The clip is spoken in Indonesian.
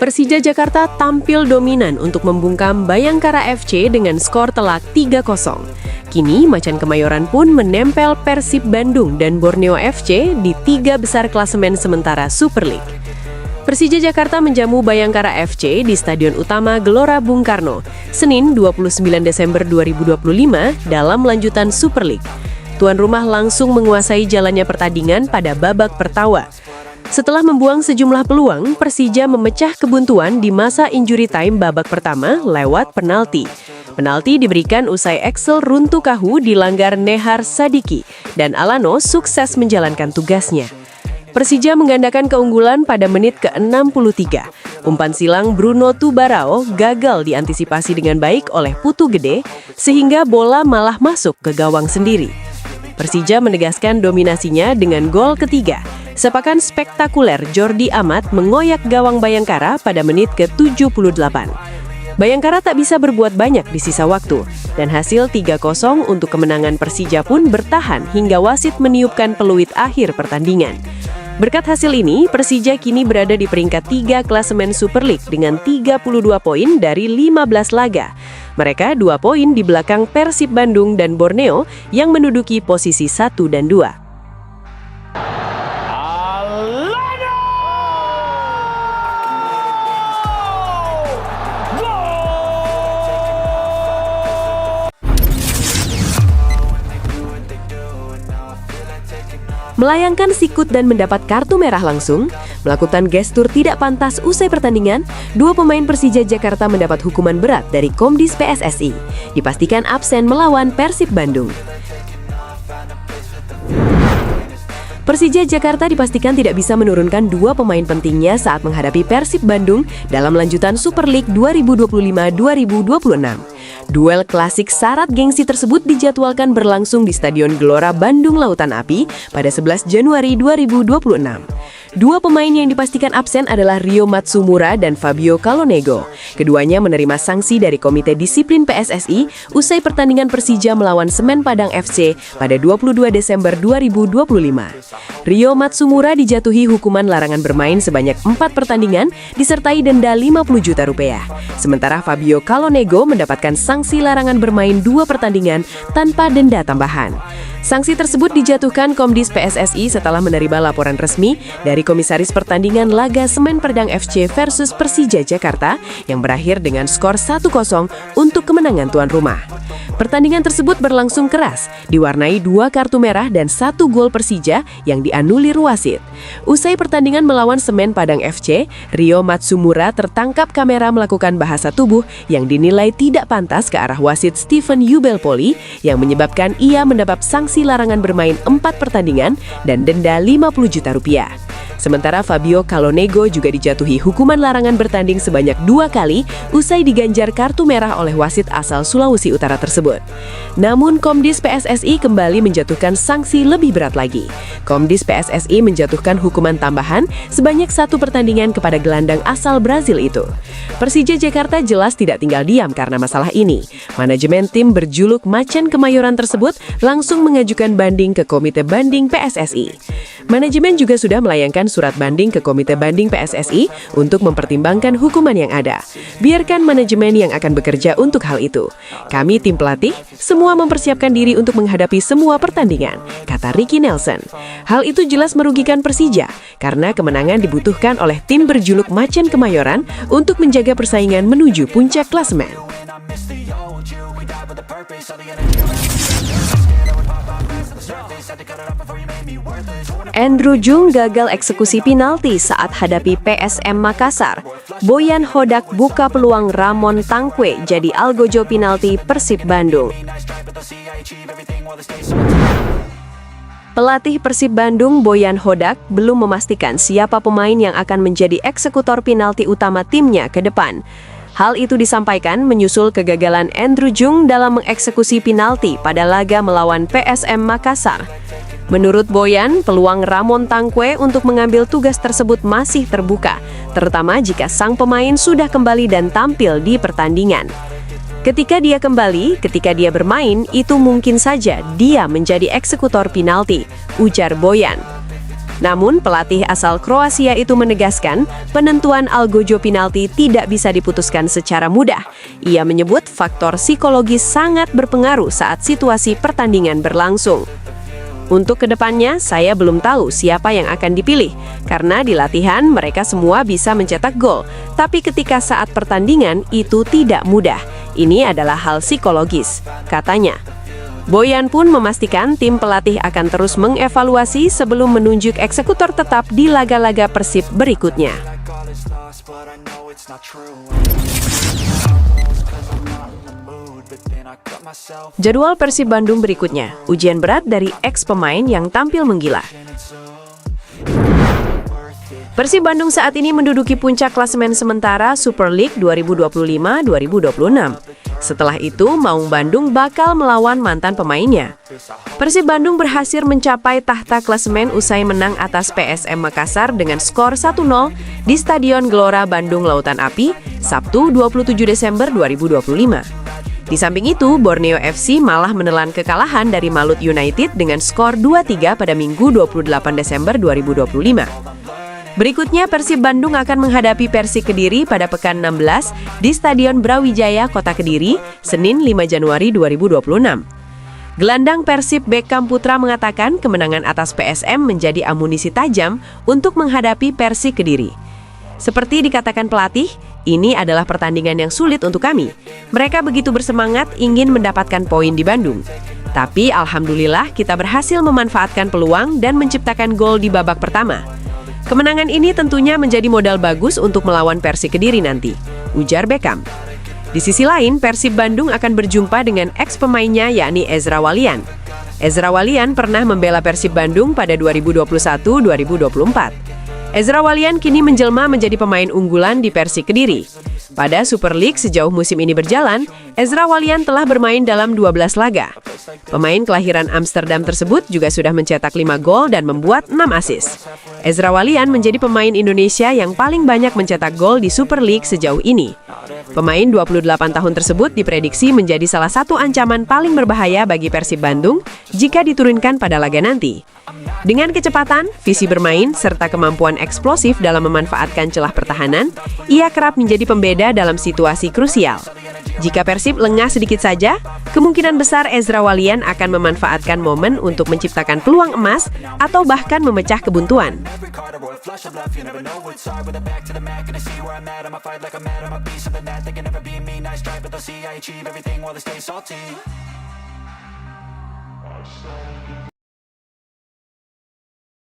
Persija Jakarta tampil dominan untuk membungkam Bayangkara FC dengan skor telak 3-0. Kini Macan Kemayoran pun menempel Persib Bandung dan Borneo FC di 3 besar klasemen sementara Super League. Persija Jakarta menjamu Bayangkara FC di Stadion Utama Gelora Bung Karno, Senin 29 Desember 2025 dalam lanjutan Super League. Tuan rumah langsung menguasai jalannya pertandingan pada babak pertama. Setelah membuang sejumlah peluang, Persija memecah kebuntuan di masa injury time babak pertama lewat penalti. Penalti diberikan usai Axel Runtukahu dilanggar Nehar Sadiki dan Alano sukses menjalankan tugasnya. Persija menggandakan keunggulan pada menit ke-63. Umpan silang Bruno Tubarao gagal diantisipasi dengan baik oleh Putu Gede sehingga bola malah masuk ke gawang sendiri. Persija menegaskan dominasinya dengan gol ketiga. Sepakan spektakuler Jordi Amat mengoyak gawang Bayangkara pada menit ke-78. Bayangkara tak bisa berbuat banyak di sisa waktu, dan hasil 3-0 untuk kemenangan Persija pun bertahan hingga wasit meniupkan peluit akhir pertandingan. Berkat hasil ini, Persija kini berada di peringkat 3 klasemen Super League dengan 32 poin dari 15 laga. Mereka 2 poin di belakang Persib Bandung dan Borneo yang menduduki posisi 1 dan 2. Melayangkan sikut dan mendapat kartu merah langsung, melakukan gestur tidak pantas usai pertandingan, 2 pemain Persija Jakarta mendapat hukuman berat dari Komdis PSSI. Dipastikan absen melawan Persib Bandung. Persija Jakarta dipastikan tidak bisa menurunkan 2 pemain pentingnya saat menghadapi Persib Bandung dalam lanjutan Super League 2025-2026. Duel klasik syarat gengsi tersebut dijadwalkan berlangsung di Stadion Gelora Bandung Lautan Api pada 11 Januari 2026. 2 pemain yang dipastikan absen adalah Rio Matsumura dan Fabio Calonego. Keduanya menerima sanksi dari Komite Disiplin PSSI usai pertandingan Persija melawan Semen Padang FC pada 22 Desember 2025. Rio Matsumura dijatuhi hukuman larangan bermain sebanyak 4 pertandingan disertai denda 50 juta rupiah. Sementara Fabio Calonego mendapatkan sanksi larangan bermain 2 pertandingan tanpa denda tambahan. Sanksi tersebut dijatuhkan Komdis PSSI setelah menerima laporan resmi dari Komisaris Pertandingan laga Semen Padang FC versus Persija Jakarta yang berakhir dengan skor 1-0 untuk kemenangan tuan rumah. Pertandingan tersebut berlangsung keras, diwarnai 2 kartu merah dan 1 gol Persija yang dianulir wasit. Usai pertandingan melawan Semen Padang FC, Rio Matsumura tertangkap kamera melakukan bahasa tubuh yang dinilai tidak pantas ke arah wasit Stephen Yubelpoli yang menyebabkan ia mendapat sanksi larangan bermain 4 pertandingan dan denda 50 juta rupiah. Sementara Fabio Calonego juga dijatuhi hukuman larangan bertanding sebanyak 2 kali usai diganjar kartu merah oleh wasit asal Sulawesi Utara tersebut. Namun Komdis PSSI kembali menjatuhkan sanksi lebih berat lagi. Komdis PSSI menjatuhkan hukuman tambahan sebanyak 1 pertandingan kepada gelandang asal Brazil itu. Persija Jakarta jelas tidak tinggal diam karena masalah ini. Manajemen tim berjuluk Macan Kemayoran tersebut langsung mengajukan banding ke Komite Banding PSSI. Manajemen juga sudah melayangkan surat banding ke Komite Banding PSSI untuk mempertimbangkan hukuman yang ada. Biarkan manajemen yang akan bekerja untuk hal itu. Kami tim pelatih, semua mempersiapkan diri untuk menghadapi semua pertandingan, kata Ricky Nelson. Hal itu jelas merugikan Persija, karena kemenangan dibutuhkan oleh tim berjuluk Macan Kemayoran untuk menjaga persaingan menuju puncak klasemen. Andrew Jung gagal eksekusi penalti saat hadapi PSM Makassar. Boyan Hodak buka peluang Ramon Tangkwe jadi algojo penalti Persib Bandung. Pelatih Persib Bandung Boyan Hodak belum memastikan siapa pemain yang akan menjadi eksekutor penalti utama timnya ke depan. Hal itu disampaikan menyusul kegagalan Andrew Jung dalam mengeksekusi penalti pada laga melawan PSM Makassar. Menurut Boyan, peluang Ramon Tangkwe untuk mengambil tugas tersebut masih terbuka, terutama jika sang pemain sudah kembali dan tampil di pertandingan. Ketika dia bermain, itu mungkin saja dia menjadi eksekutor penalti, ujar Boyan. Namun, pelatih asal Kroasia itu menegaskan penentuan algojo penalti tidak bisa diputuskan secara mudah. Ia menyebut faktor psikologis sangat berpengaruh saat situasi pertandingan berlangsung. Untuk kedepannya, saya belum tahu siapa yang akan dipilih, karena di latihan mereka semua bisa mencetak gol. Tapi ketika saat pertandingan, itu tidak mudah. Ini adalah hal psikologis, katanya. Boyan pun memastikan tim pelatih akan terus mengevaluasi sebelum menunjuk eksekutor tetap di laga-laga Persib berikutnya. Jadwal Persib Bandung berikutnya, ujian berat dari ex-pemain yang tampil menggila. Persib Bandung saat ini menduduki puncak klasemen sementara Super League 2025-2026. Setelah itu, Maung Bandung bakal melawan mantan pemainnya. Persib Bandung berhasil mencapai tahta klasemen usai menang atas PSM Makassar dengan skor 1-0 di Stadion Gelora Bandung Lautan Api, Sabtu 27 Desember 2025. Di samping itu, Borneo FC malah menelan kekalahan dari Malut United dengan skor 2-3 pada Minggu 28 Desember 2025. Berikutnya, Persib Bandung akan menghadapi Persik Kediri pada pekan 16 di Stadion Brawijaya, Kota Kediri, Senin 5 Januari 2026. Gelandang Persib Beckham Putra mengatakan kemenangan atas PSM menjadi amunisi tajam untuk menghadapi Persik Kediri. Seperti dikatakan pelatih, ini adalah pertandingan yang sulit untuk kami. Mereka begitu bersemangat ingin mendapatkan poin di Bandung. Tapi alhamdulillah kita berhasil memanfaatkan peluang dan menciptakan gol di babak pertama. Kemenangan ini tentunya menjadi modal bagus untuk melawan Persik Kediri nanti, ujar Beckham. Di sisi lain, Persib Bandung akan berjumpa dengan ex-pemainnya yakni Ezra Walian. Ezra Walian pernah membela Persib Bandung pada 2021-2024. Ezra Walian kini menjelma menjadi pemain unggulan di Persik Kediri. Pada Super League sejauh musim ini berjalan, Ezra Walian telah bermain dalam 12 laga. Pemain kelahiran Amsterdam tersebut juga sudah mencetak 5 gol dan membuat 6 assist. Ezra Walian menjadi pemain Indonesia yang paling banyak mencetak gol di Super League sejauh ini. Pemain 28 tahun tersebut diprediksi menjadi salah satu ancaman paling berbahaya bagi Persib Bandung jika diturunkan pada laga nanti. Dengan kecepatan, visi bermain, serta kemampuan eksplosif dalam memanfaatkan celah pertahanan, ia kerap menjadi pembeda dalam situasi krusial. Jika Persib lengah sedikit saja, kemungkinan besar Ezra Walian akan memanfaatkan momen untuk menciptakan peluang emas atau bahkan memecah kebuntuan.